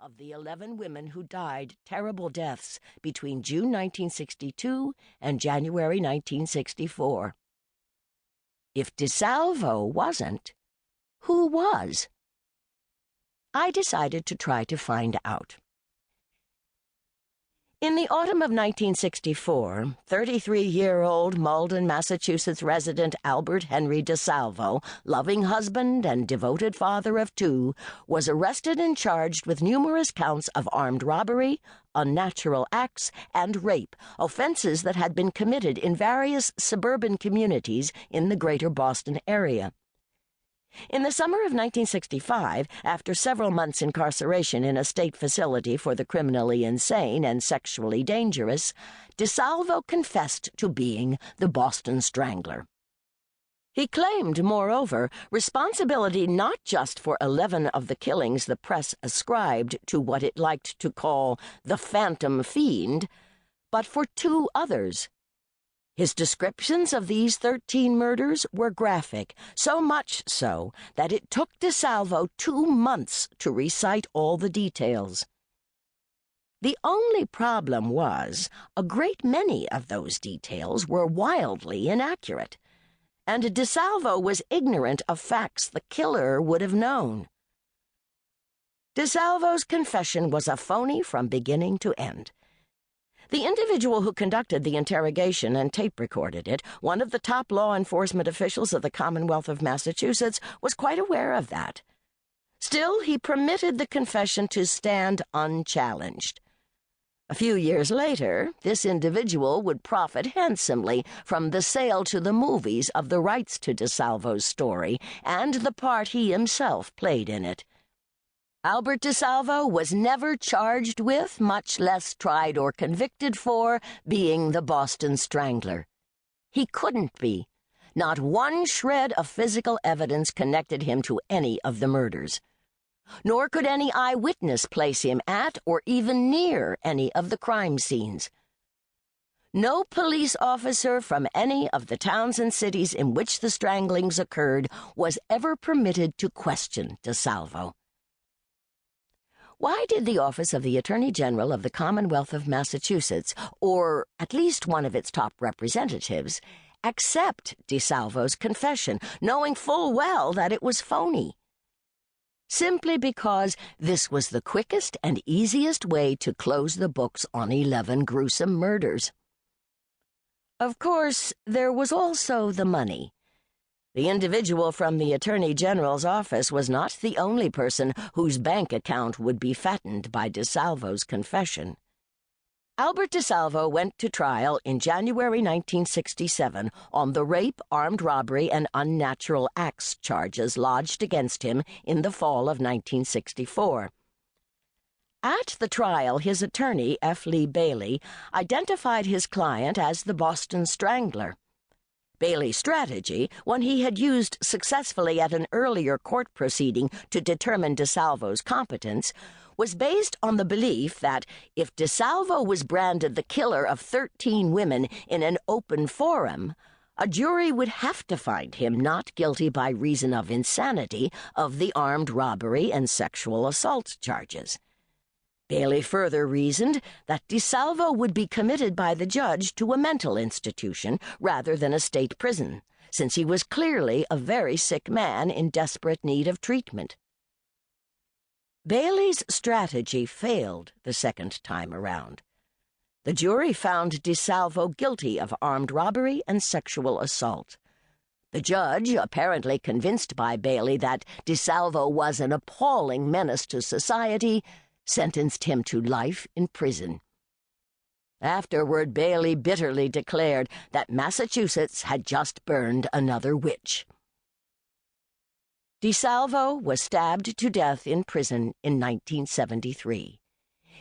of the 11 women who died terrible deaths between June 1962 and January 1964. If DeSalvo wasn't, who was? I decided to try to find out. In the autumn of 1964, 33-year-old Malden, Massachusetts resident Albert Henry DeSalvo, loving husband and devoted father of 2, was arrested and charged with numerous counts of armed robbery, unnatural acts, and rape, offenses that had been committed in various suburban communities in the greater Boston area. In the summer of 1965, after several months' incarceration in a state facility for the criminally insane and sexually dangerous, DeSalvo confessed to being the Boston Strangler. He claimed, moreover, responsibility not just for 11 of the killings the press ascribed to what it liked to call the Phantom Fiend, but for 2 others. His descriptions of these 13 murders were graphic, so much so that it took DeSalvo 2 months to recite all the details. The only problem was, a great many of those details were wildly inaccurate, and DeSalvo was ignorant of facts the killer would have known. DeSalvo's confession was a phony from beginning to end. The individual who conducted the interrogation and tape-recorded it, one of the top law enforcement officials of the Commonwealth of Massachusetts, was quite aware of that. Still, he permitted the confession to stand unchallenged. A few years later, this individual would profit handsomely from the sale to the movies of the rights to DeSalvo's story and the part he himself played in it. Albert DeSalvo was never charged with, much less tried or convicted for, being the Boston Strangler. He couldn't be. Not one shred of physical evidence connected him to any of the murders. Nor could any eyewitness place him at or even near any of the crime scenes. No police officer from any of the towns and cities in which the stranglings occurred was ever permitted to question DeSalvo. Why did the Office of the Attorney General of the Commonwealth of Massachusetts, or at least one of its top representatives, accept DeSalvo's confession, knowing full well that it was phony? Simply because this was the quickest and easiest way to close the books on 11 gruesome murders. Of course, there was also the money. The individual from the Attorney General's office was not the only person whose bank account would be fattened by DeSalvo's confession. Albert DeSalvo went to trial in January 1967 on the rape, armed robbery, and unnatural acts charges lodged against him in the fall of 1964. At the trial, his attorney, F. Lee Bailey, identified his client as the Boston Strangler. Bailey's strategy, one he had used successfully at an earlier court proceeding to determine DeSalvo's competence, was based on the belief that if DeSalvo was branded the killer of 13 women in an open forum, a jury would have to find him not guilty by reason of insanity of the armed robbery and sexual assault charges. Bailey further reasoned that DeSalvo would be committed by the judge to a mental institution rather than a state prison, since he was clearly a very sick man in desperate need of treatment. Bailey's strategy failed the second time around. The jury found DeSalvo guilty of armed robbery and sexual assault. The judge, apparently convinced by Bailey that DeSalvo was an appalling menace to society, sentenced him to life in prison. Afterward, Bailey bitterly declared that Massachusetts had just burned another witch. DeSalvo was stabbed to death in prison in 1973.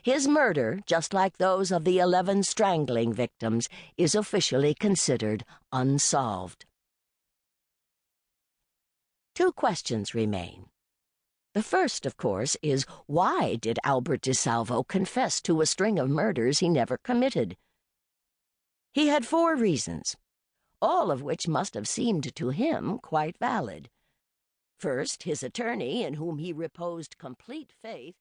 His murder, just like those of the 11 strangling victims, is officially considered unsolved. 2 questions remain. The first, of course, is why did Albert DeSalvo confess to a string of murders he never committed? He had 4 reasons, all of which must have seemed to him quite valid. First, his attorney, in whom he reposed complete faith,